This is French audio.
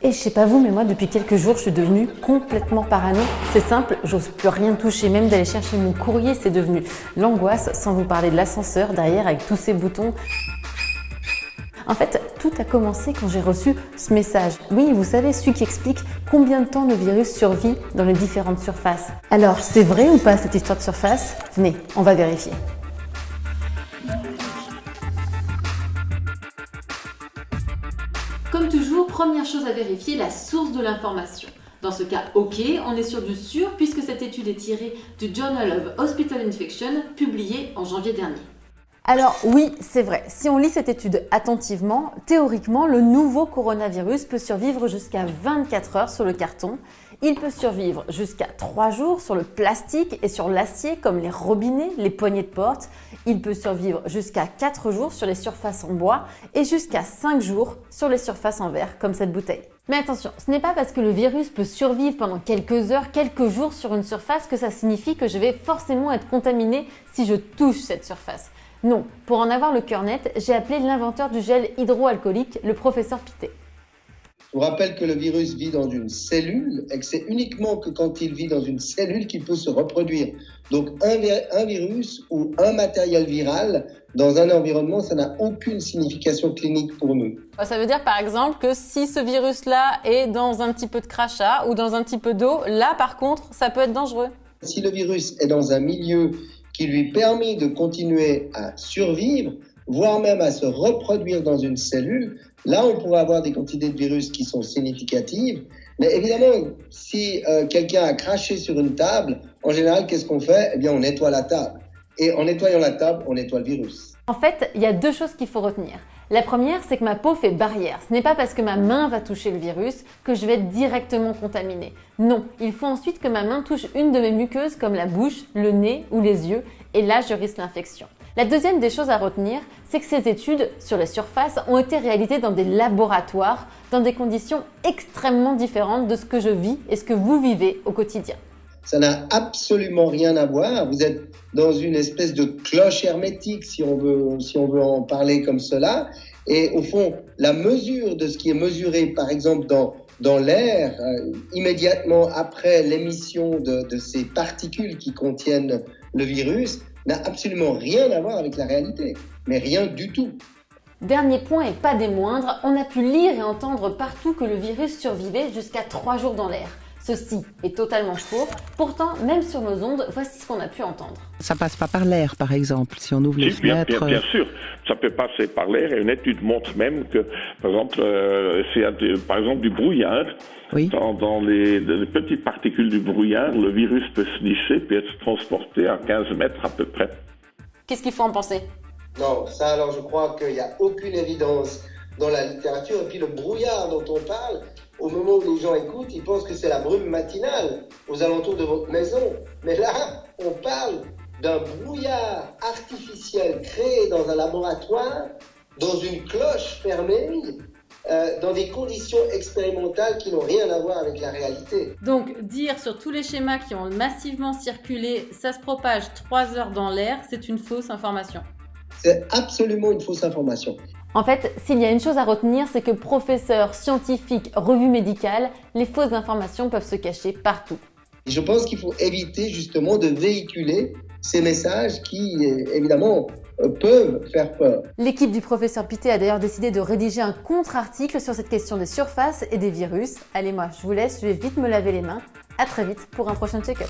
Et je sais pas vous, mais moi depuis quelques jours je suis devenue complètement parano. C'est simple, j'ose plus rien toucher, même d'aller chercher mon courrier, c'est devenu l'angoisse, sans vous parler de l'ascenseur derrière avec tous ces boutons. En fait, tout a commencé quand j'ai reçu ce message. Oui, vous savez, celui qui explique combien de temps le virus survit dans les différentes surfaces. Alors, c'est vrai ou pas cette histoire de surface? Venez, on va vérifier. Comme toujours, première chose à vérifier, la source de l'information. Dans ce cas, ok, on est sur du sûr puisque cette étude est tirée du Journal of Hospital Infection publié en janvier dernier. Alors oui, c'est vrai, si on lit cette étude attentivement, théoriquement, le nouveau coronavirus peut survivre jusqu'à 24 heures sur le carton. Il peut survivre jusqu'à 3 jours sur le plastique et sur l'acier comme les robinets, les poignées de porte. Il peut survivre jusqu'à 4 jours sur les surfaces en bois et jusqu'à 5 jours sur les surfaces en verre comme cette bouteille. Mais attention, ce n'est pas parce que le virus peut survivre pendant quelques heures, quelques jours sur une surface que ça signifie que je vais forcément être contaminé si je touche cette surface. Non, pour en avoir le cœur net, j'ai appelé l'inventeur du gel hydroalcoolique, le professeur Pittet. Je vous rappelle que le virus vit dans une cellule et que c'est uniquement que quand il vit dans une cellule qu'il peut se reproduire. Donc un virus ou un matériel viral dans un environnement, ça n'a aucune signification clinique pour nous. Ça veut dire par exemple que si ce virus-là est dans un petit peu de crachat ou dans un petit peu d'eau, là par contre, ça peut être dangereux. Si le virus est dans un milieu qui lui permet de continuer à survivre, voire même à se reproduire dans une cellule, là on pourrait avoir des quantités de virus qui sont significatives. Mais évidemment, si quelqu'un a craché sur une table, en général, qu'est-ce qu'on fait? Eh bien, on nettoie la table. Et en nettoyant la table, on nettoie le virus. En fait, il y a deux choses qu'il faut retenir. La première, c'est que ma peau fait barrière. Ce n'est pas parce que ma main va toucher le virus que je vais être directement contaminée. Non, il faut ensuite que ma main touche une de mes muqueuses comme la bouche, le nez ou les yeux, et là je risque l'infection. La deuxième des choses à retenir, c'est que ces études sur les surfaces ont été réalisées dans des laboratoires, dans des conditions extrêmement différentes de ce que je vis et ce que vous vivez au quotidien. Ça n'a absolument rien à voir. Vous êtes dans une espèce de cloche hermétique, si on veut en parler comme cela. Et au fond, la mesure de ce qui est mesuré, par exemple, dans l'air, immédiatement après l'émission de ces particules qui contiennent le virus, n'a absolument rien à voir avec la réalité. Mais rien du tout. Dernier point et pas des moindres, on a pu lire et entendre partout que le virus survivait jusqu'à 3 jours dans l'air. Ceci est totalement faux. Pourtant, même sur nos ondes, voici ce qu'on a pu entendre. Ça passe pas par l'air, par exemple, si on ouvre les fenêtres. Bien sûr, ça peut passer par l'air et une étude montre même que, par exemple, c'est du brouillard. Oui. Dans les petites particules du brouillard, le virus peut se glisser puis être transporté à 15 mètres à peu près. Qu'est-ce qu'il faut en penser? Non, ça alors je crois qu'il n'y a aucune évidence dans la littérature. Et puis le brouillard dont on parle, au moment où les gens écoutent, ils pensent que c'est la brume matinale aux alentours de votre maison. Mais là, on parle d'un brouillard artificiel créé dans un laboratoire, dans une cloche fermée, dans des conditions expérimentales qui n'ont rien à voir avec la réalité. Donc, dire sur tous les schémas qui ont massivement circulé, ça se propage 3 heures dans l'air, c'est une fausse information. C'est absolument une fausse information. En fait, s'il y a une chose à retenir, c'est que professeurs, scientifiques, revues médicales, les fausses informations peuvent se cacher partout. Et je pense qu'il faut éviter justement de véhiculer ces messages qui, évidemment, peuvent faire peur. L'équipe du professeur Pittet a d'ailleurs décidé de rédiger un contre-article sur cette question des surfaces et des virus. Allez, moi, je vous laisse, je vais vite me laver les mains. À très vite pour un prochain check-up.